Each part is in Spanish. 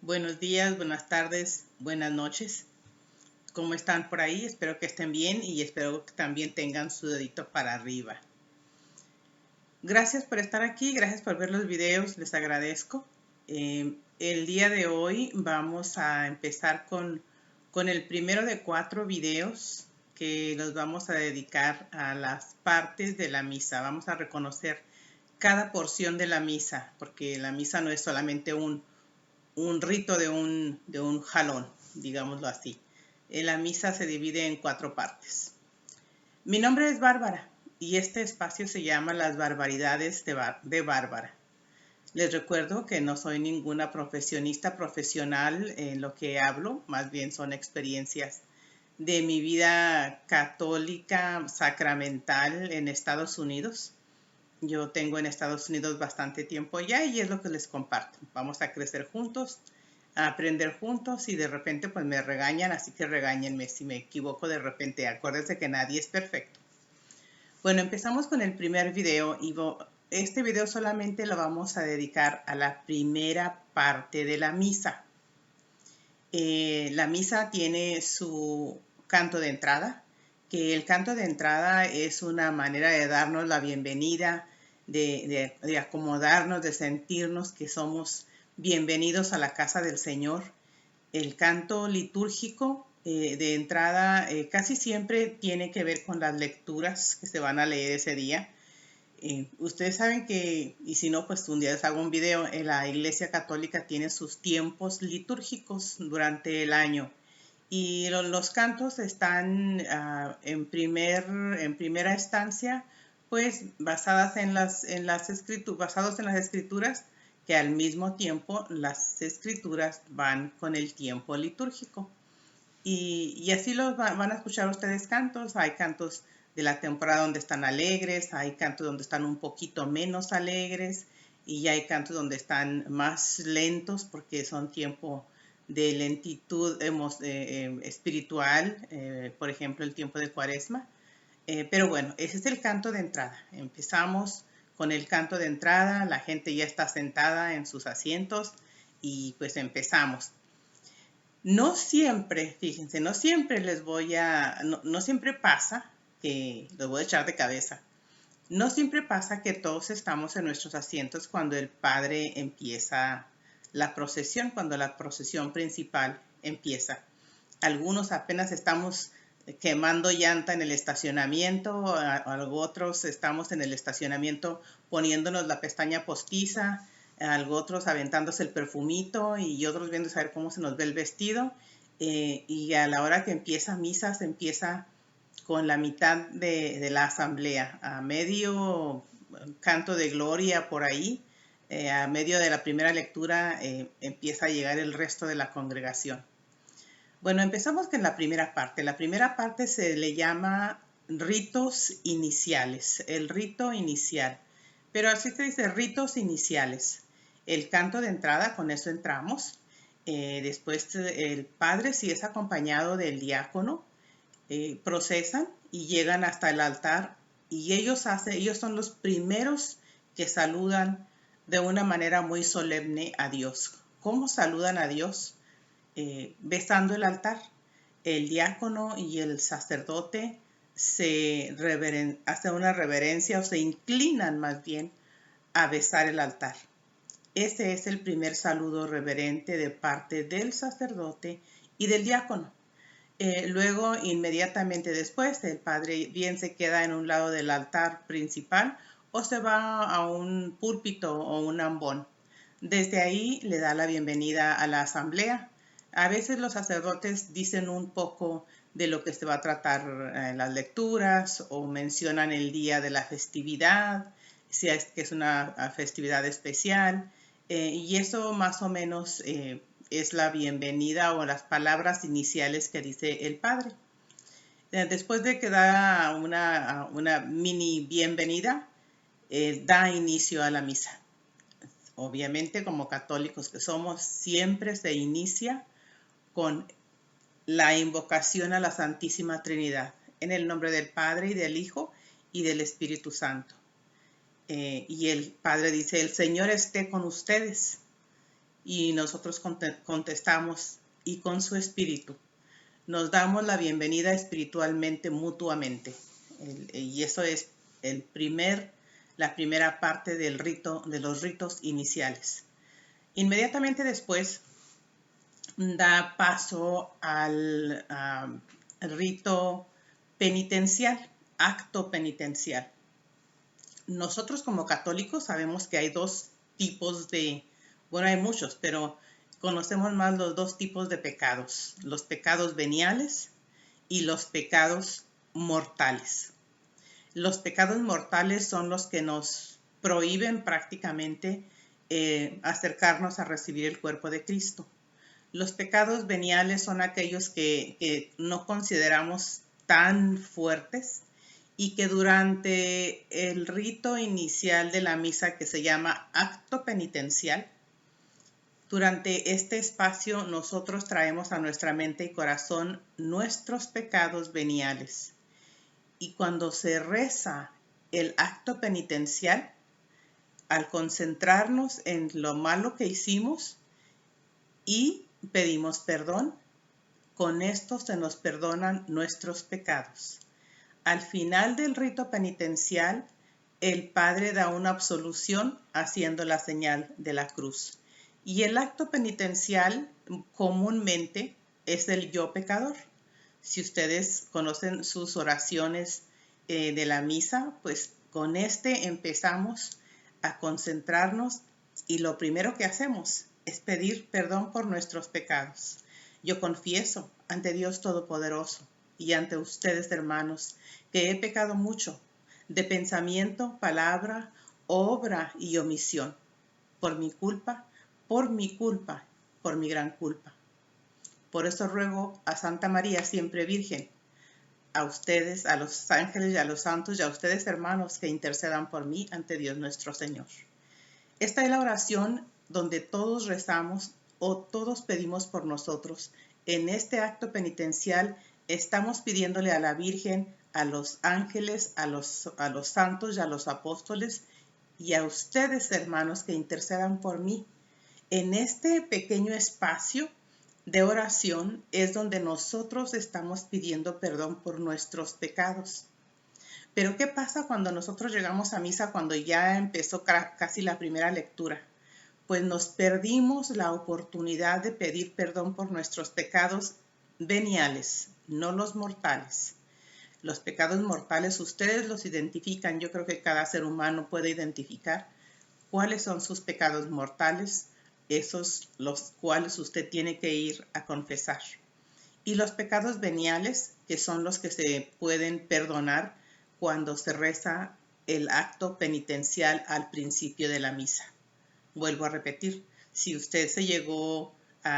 Buenos días, buenas tardes, buenas noches. ¿Cómo están por ahí? Espero que estén bien y espero que también tengan su dedito para arriba. Gracias por estar aquí, gracias por ver los videos, les agradezco. El día de hoy vamos a empezar con el primero de 4 videos que los vamos a dedicar a las partes de la misa. Vamos a reconocer cada porción de la misa, porque la misa no es solamente un rito de un jalón, digámoslo así. La misa se divide en 4 partes. Mi nombre es Bárbara y este espacio se llama Las Barbaridades de Bárbara. Les recuerdo que no soy ninguna profesionista profesional en lo que hablo, más bien son experiencias de mi vida católica sacramental en Estados Unidos. Yo tengo en Estados Unidos bastante tiempo ya y es lo que les comparto. Vamos a crecer juntos, a aprender juntos y de repente pues me regañan, así que regáñenme si me equivoco de repente. Acuérdense que nadie es perfecto. Bueno, empezamos con el primer video y este video solamente lo vamos a dedicar a la primera parte de la misa. La misa tiene su canto de entrada, que el canto de entrada es una manera de darnos la bienvenida, de acomodarnos, de sentirnos que somos bienvenidos a la casa del Señor. El canto litúrgico de entrada casi siempre tiene que ver con las lecturas que se van a leer ese día. Ustedes saben que, y si no, pues un día les hago un video, la Iglesia Católica tiene sus tiempos litúrgicos durante el año y los cantos están en primera instancia, pues basados en las escrituras, que al mismo tiempo las escrituras van con el tiempo litúrgico. Y así van a escuchar ustedes cantos. Hay cantos de la temporada donde están alegres, hay cantos donde están un poquito menos alegres y hay cantos donde están más lentos porque son tiempo de lentitud espiritual, por ejemplo el tiempo de Cuaresma. Pero bueno, ese es el canto de entrada. Empezamos con el canto de entrada, la gente ya está sentada en sus asientos y pues empezamos. No siempre, fíjense, no siempre no siempre pasa que, los voy a echar de cabeza, no siempre pasa que todos estamos en nuestros asientos cuando el Padre empieza la procesión, cuando la procesión principal empieza. Algunos apenas estamos quemando llanta en el estacionamiento, otros estamos en el estacionamiento poniéndonos la pestaña postiza, otros aventándose el perfumito y otros viendo a ver cómo se nos ve el vestido. Y a la hora que empieza misa, se empieza con la mitad de la asamblea, a medio canto de gloria por ahí, a medio de la primera lectura empieza a llegar el resto de la congregación. Bueno, empezamos con la primera parte. La primera parte se le llama ritos iniciales, el rito inicial. Pero así se dice, ritos iniciales. El canto de entrada, con eso entramos. Después el padre, si es acompañado del diácono, procesan y llegan hasta el altar y ellos son los primeros que saludan de una manera muy solemne a Dios. ¿Cómo saludan a Dios? Besando el altar. El diácono y el sacerdote hacen una reverencia o se inclinan más bien a besar el altar. Ese es el primer saludo reverente de parte del sacerdote y del diácono. Luego, inmediatamente después, el padre bien se queda en un lado del altar principal o se va a un púlpito o un ambón. Desde ahí le da la bienvenida a la asamblea. A veces los sacerdotes dicen un poco de lo que se va a tratar en las lecturas o mencionan el día de la festividad, si es que es una festividad especial, y eso más o menos es la bienvenida o las palabras iniciales que dice el padre. Después de que da una mini bienvenida, da inicio a la misa. Obviamente, como católicos que somos, siempre se inicia con la invocación a la Santísima Trinidad, en el nombre del Padre y del Hijo y del Espíritu Santo. Y el Padre dice, el Señor esté con ustedes. y nosotros contestamos, y con su espíritu. Nos damos la bienvenida espiritualmente, mutuamente. Y eso es la primera parte del rito, de los ritos iniciales. Inmediatamente después da paso al rito penitencial, acto penitencial. Nosotros como católicos sabemos que hay dos tipos bueno, hay muchos, pero conocemos más los dos tipos de pecados, los pecados veniales y los pecados mortales. Los pecados mortales son los que nos prohíben prácticamente acercarnos a recibir el cuerpo de Cristo. Los pecados veniales son aquellos que no consideramos tan fuertes y que durante el rito inicial de la misa, que se llama acto penitencial, durante este espacio nosotros traemos a nuestra mente y corazón nuestros pecados veniales. Y cuando se reza el acto penitencial, al concentrarnos en lo malo que hicimos y pedimos perdón, con esto se nos perdonan nuestros pecados. Al final del rito penitencial, el Padre da una absolución haciendo la señal de la cruz. Y el acto penitencial comúnmente es el yo pecador. Si ustedes conocen sus oraciones de la misa, pues con empezamos a concentrarnos y lo primero que hacemos es pedir perdón por nuestros pecados. Yo confieso ante Dios Todopoderoso y ante ustedes, hermanos, que he pecado mucho de pensamiento, palabra, obra y omisión, por mi culpa, por mi gran culpa. Por eso ruego a Santa María, siempre Virgen, a ustedes, a los ángeles y a los santos y a ustedes, hermanos, que intercedan por mí ante Dios nuestro Señor. Esta es la oración donde todos rezamos o todos pedimos por nosotros. En este acto penitencial estamos pidiéndole a la Virgen, a los ángeles, a los santos y a los apóstoles y a ustedes, hermanos, que intercedan por mí. En este pequeño espacio de oración es donde nosotros estamos pidiendo perdón por nuestros pecados. Pero ¿qué pasa cuando nosotros llegamos a misa, cuando ya empezó casi la primera lectura? Pues nos perdimos la oportunidad de pedir perdón por nuestros pecados veniales, no los mortales. Los pecados mortales ustedes los identifican. Yo creo que cada ser humano puede identificar cuáles son sus pecados mortales, esos los cuales usted tiene que ir a confesar. Y los pecados veniales, que son los que se pueden perdonar cuando se reza el acto penitencial al principio de la misa. Vuelvo a repetir, si usted se llegó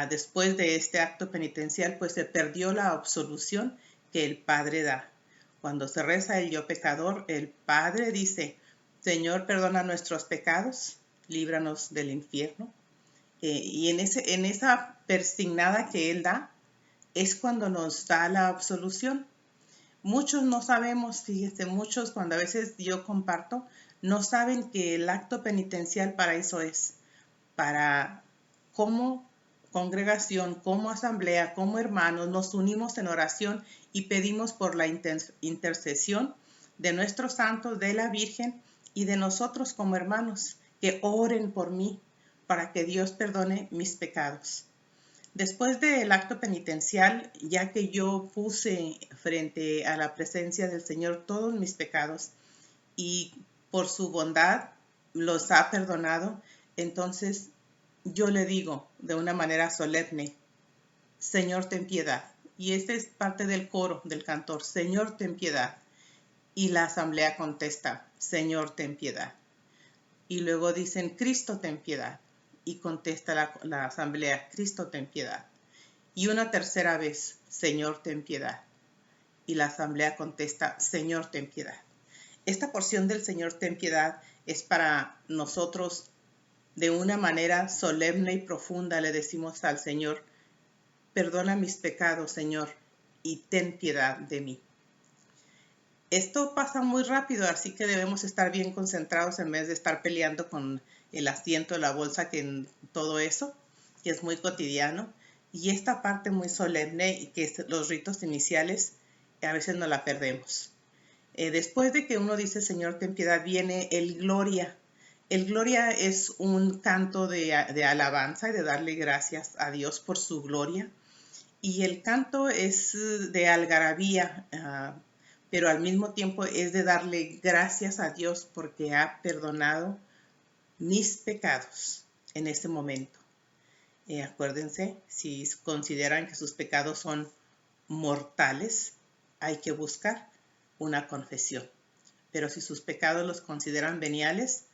después de este acto penitencial, pues se perdió la absolución que el Padre da. Cuando se reza el yo pecador, el Padre dice, Señor, perdona nuestros pecados, líbranos del infierno. Y en esa persignada que Él da, es cuando nos da la absolución. Muchos no sabemos, fíjese, muchos cuando a veces yo comparto, no saben que el acto penitencial para eso es, para como congregación, como asamblea, como hermanos, nos unimos en oración y pedimos por la intercesión de nuestros santos, de la Virgen y de nosotros como hermanos, que oren por mí para que Dios perdone mis pecados. Después del acto penitencial, ya que yo puse frente a la presencia del Señor todos mis pecados y por su bondad los ha perdonado, entonces yo le digo de una manera solemne, Señor, ten piedad. Y esta es parte del coro del cantor, Señor, ten piedad. Y la asamblea contesta, Señor, ten piedad. Y luego dicen, Cristo, ten piedad. Y contesta la asamblea, Cristo, ten piedad. Y una tercera vez, Señor, ten piedad. Y la asamblea contesta, Señor, ten piedad. Esta porción del Señor, ten piedad es para nosotros de una manera solemne y profunda. Le decimos al Señor, perdona mis pecados, Señor, y ten piedad de mí. Esto pasa muy rápido, así que debemos estar bien concentrados en vez de estar peleando con el asiento, la bolsa, que en todo eso. que es muy cotidiano, y esta parte muy solemne, que es los ritos iniciales, a veces no la perdemos. Después de que uno dice Señor ten piedad, viene el Gloria. El Gloria es un canto de alabanza y de darle gracias a Dios por su gloria. Y el canto es de algarabía, pero al mismo tiempo es de darle gracias a Dios porque ha perdonado mis pecados en este momento. Acuérdense, si consideran que sus pecados son mortales, hay que buscar una confesión. Pero si sus pecados los consideran veniales,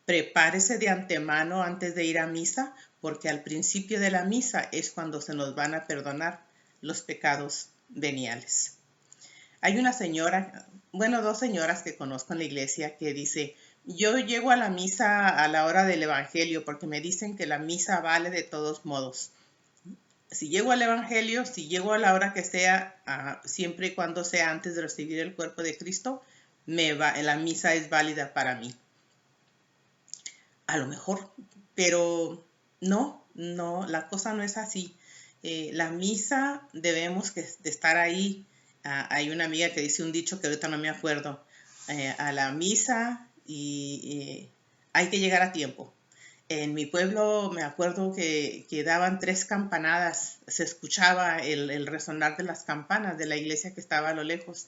prepárese de antemano antes de ir a misa, porque al principio de la misa es cuando se nos van a perdonar los pecados veniales. Hay una señora, bueno, dos señoras que conozco en la iglesia que dice, yo llego a la misa a la hora del evangelio porque me dicen que la misa vale de todos modos. Si llego al evangelio, si llego a la hora que sea, siempre y cuando sea antes de recibir el cuerpo de Cristo, la misa es válida para mí. A lo mejor, pero no, la cosa no es así. La misa debemos de estar ahí. Hay una amiga que dice un dicho que ahorita no me acuerdo. A la misa y hay que llegar a tiempo. En mi pueblo me acuerdo que daban 3 campanadas. Se escuchaba el resonar de las campanas de la iglesia que estaba a lo lejos.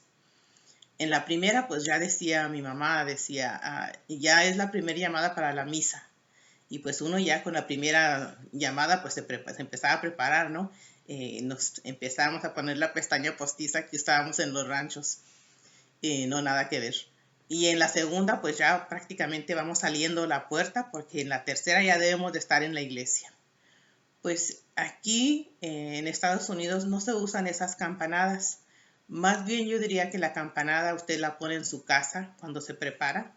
En la primera, pues ya decía mi mamá, ya es la primera llamada para la misa. Y pues uno ya con la primera llamada, pues se empezaba a preparar, ¿no? Nos empezábamos a poner la pestaña postiza que estábamos en los ranchos. No, nada que ver. Y en la segunda, pues ya prácticamente vamos saliendo a la puerta, porque en la tercera ya debemos de estar en la iglesia. Pues aquí en Estados Unidos no se usan esas campanadas. Más bien yo diría que la campanada usted la pone en su casa cuando se prepara.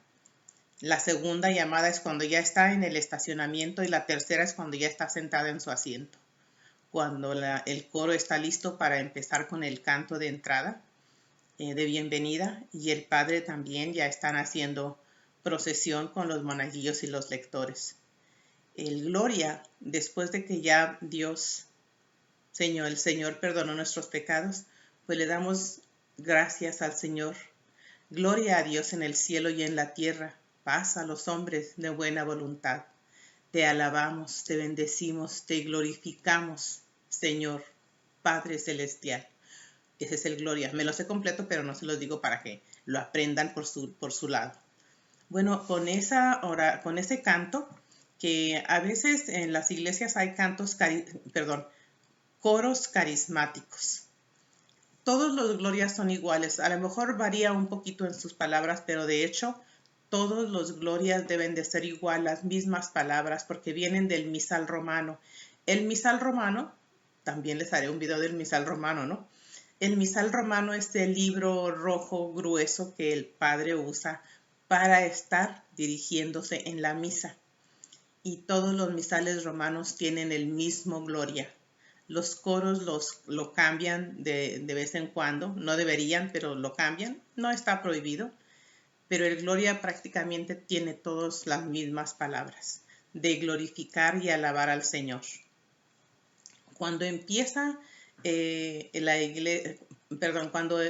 La segunda llamada es cuando ya está en el estacionamiento y la tercera es cuando ya está sentada en su asiento. Cuando el coro está listo para empezar con el canto de entrada, de bienvenida, y el padre también ya están haciendo procesión con los monaguillos y los lectores. El Gloria, después de que ya el Señor perdonó nuestros pecados, pues le damos gracias al Señor. Gloria a Dios en el cielo y en la tierra, paz a los hombres de buena voluntad. Te alabamos, te bendecimos, te glorificamos, Señor, Padre Celestial. Ese es el Gloria. Me lo sé completo, pero no se los digo para que lo aprendan por su lado. Bueno, con ese canto, que a veces en las iglesias hay coros carismáticos. Todos los glorias son iguales. A lo mejor varía un poquito en sus palabras, pero de hecho todos los glorias deben de ser igual, las mismas palabras, porque vienen del misal romano. El misal romano, también les haré un video del misal romano, ¿no? El misal romano es el libro rojo grueso que el padre usa para estar dirigiéndose en la misa. Y todos los misales romanos tienen el mismo gloria. Los coros lo cambian de vez en cuando, no deberían, pero lo cambian, no está prohibido, pero el Gloria prácticamente tiene todas las mismas palabras, de glorificar y alabar al Señor. Cuando empieza cuando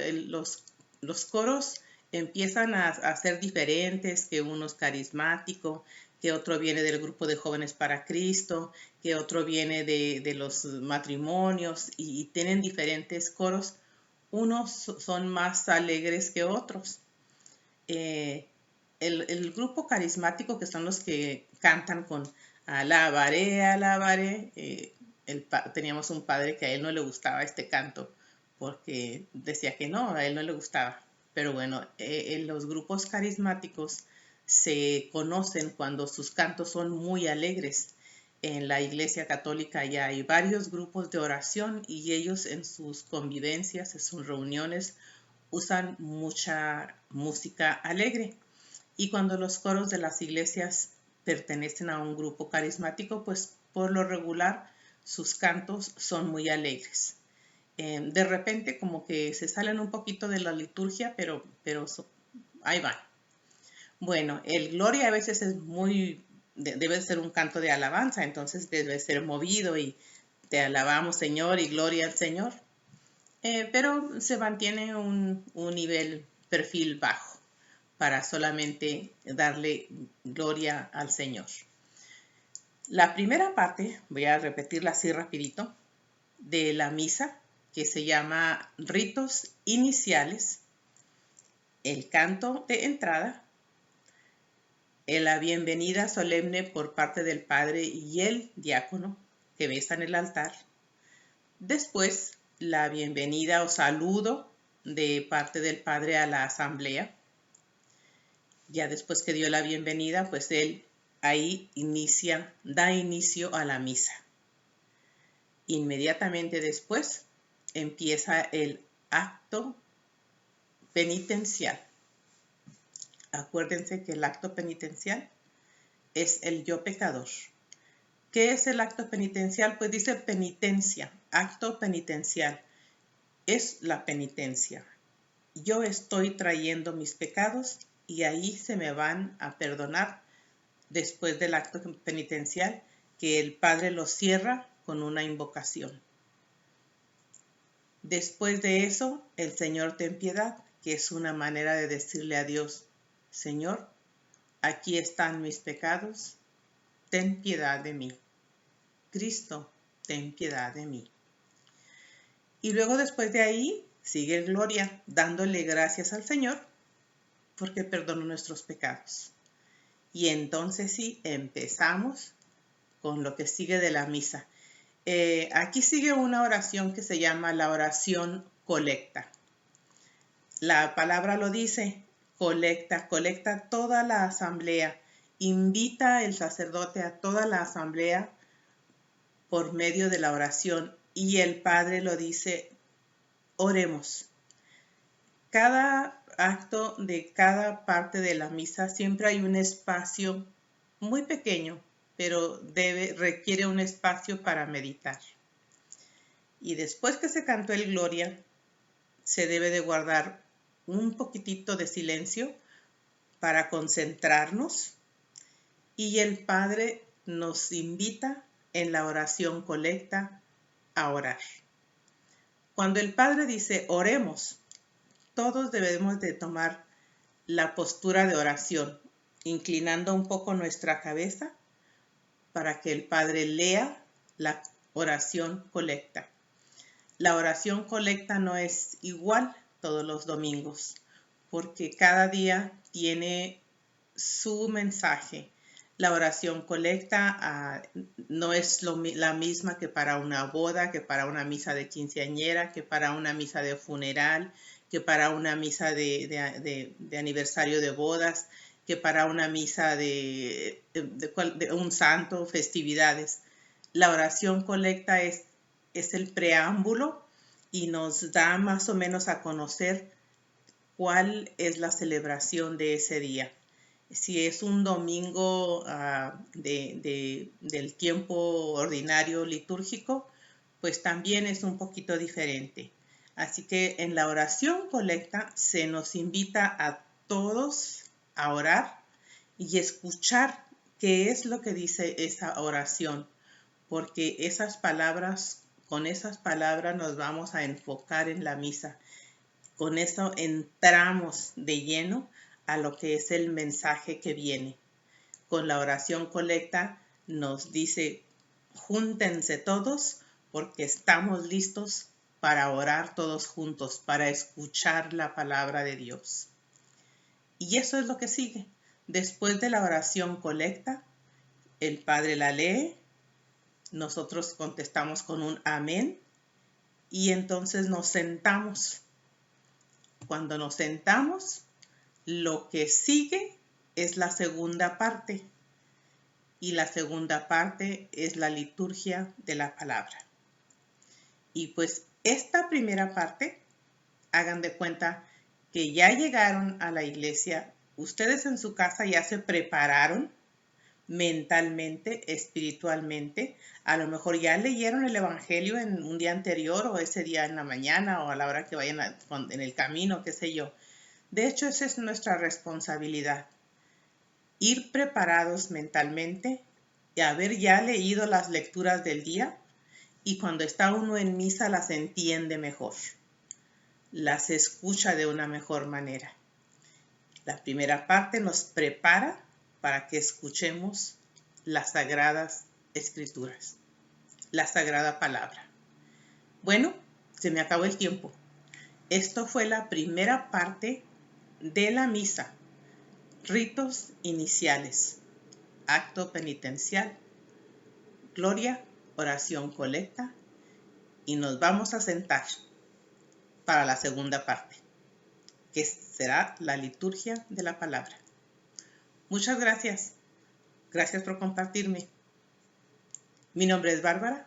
los coros empiezan a ser diferentes, que uno es carismático, que otro viene del grupo de jóvenes para Cristo, que otro viene de los matrimonios y tienen diferentes coros. Unos son más alegres que otros. El grupo carismático, que son los que cantan con alabaré, alabaré, teníamos un padre que a él no le gustaba este canto porque decía que no, a él no le gustaba. Pero bueno, los grupos carismáticos se conocen cuando sus cantos son muy alegres. En la Iglesia Católica ya hay varios grupos de oración y ellos en sus convivencias, en sus reuniones, usan mucha música alegre. Y cuando los coros de las iglesias pertenecen a un grupo carismático, pues por lo regular sus cantos son muy alegres. De repente como que se salen un poquito de la liturgia, pero ahí van. Bueno, el Gloria a veces es muy debe ser un canto de alabanza, entonces debe ser movido y te alabamos, Señor, y gloria al Señor. Pero se mantiene un nivel perfil bajo para solamente darle gloria al Señor. La primera parte, voy a repetirla así rapidito, de la misa, que se llama ritos iniciales, el canto de entrada, la bienvenida solemne por parte del padre y el diácono que besan el altar. Después, la bienvenida o saludo de parte del padre a la asamblea. Ya después que dio la bienvenida, pues él ahí da inicio a la misa. Inmediatamente después empieza el acto penitencial. Acuérdense que el acto penitencial es el yo pecador. ¿Qué es el acto penitencial? Pues dice penitencia, acto penitencial. Es la penitencia. Yo estoy trayendo mis pecados y ahí se me van a perdonar después del acto penitencial, que el Padre lo cierra con una invocación. Después de eso, el Señor ten piedad, que es una manera de decirle a Dios, Señor, aquí están mis pecados, ten piedad de mí. Cristo, ten piedad de mí. Y luego después de ahí, sigue gloria, dándole gracias al Señor, porque perdonó nuestros pecados. Y entonces sí, empezamos con lo que sigue de la misa. Aquí sigue una oración que se llama la oración colecta. La palabra lo dice, colecta toda la asamblea. Invita el sacerdote a toda la asamblea por medio de la oración y el Padre lo dice, oremos. Cada acto de cada parte de la misa siempre hay un espacio muy pequeño, pero requiere un espacio para meditar. Y después que se cantó el Gloria, se debe de guardar un poquitito de silencio para concentrarnos y el Padre nos invita en la oración colecta a orar. Cuando el Padre dice oremos, todos debemos de tomar la postura de oración, inclinando un poco nuestra cabeza para que el Padre lea la oración colecta. La oración colecta no es igual todos los domingos, porque cada día tiene su mensaje. La oración colecta no es la misma que para una boda, que para una misa de quinceañera, que para una misa de funeral, que para una misa de aniversario de bodas, que para una misa de un santo, festividades. La oración colecta es el preámbulo y nos da más o menos a conocer cuál es la celebración de ese día. Si es un domingo del tiempo ordinario litúrgico, pues también es un poquito diferente. Así que en la oración colecta se nos invita a todos a orar y escuchar qué es lo que dice esa oración, porque con esas palabras nos vamos a enfocar en la misa. Con eso entramos de lleno a lo que es el mensaje que viene. Con la oración colecta nos dice, júntense todos porque estamos listos para orar todos juntos, para escuchar la palabra de Dios. Y eso es lo que sigue. Después de la oración colecta, el Padre la lee, nosotros contestamos con un amén y entonces nos sentamos. Cuando nos sentamos, lo que sigue es la segunda parte y la segunda parte es la liturgia de la palabra. Y pues esta primera parte, hagan de cuenta que ya llegaron a la iglesia, ustedes en su casa ya se prepararon mentalmente, espiritualmente, a lo mejor ya leyeron el evangelio en un día anterior o ese día en la mañana o a la hora que vayan en el camino, qué sé yo. De hecho, esa es nuestra responsabilidad. ir preparados mentalmente y haber ya leído las lecturas del día, y cuando está uno en misa las entiende mejor, las escucha de una mejor manera. La primera parte nos prepara para que escuchemos las sagradas escrituras, la sagrada palabra. Bueno, se me acabó el tiempo. Esto fue la primera parte de la misa. Ritos iniciales, acto penitencial, gloria, oración colecta, y nos vamos a sentar para la segunda parte, que será la liturgia de la palabra. Muchas gracias. Gracias por compartirme. Mi nombre es Bárbara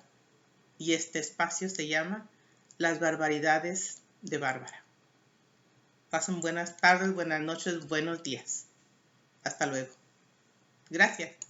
y este espacio se llama Las Barbaridades de Bárbara. Pasen buenas tardes, buenas noches, buenos días. Hasta luego. Gracias.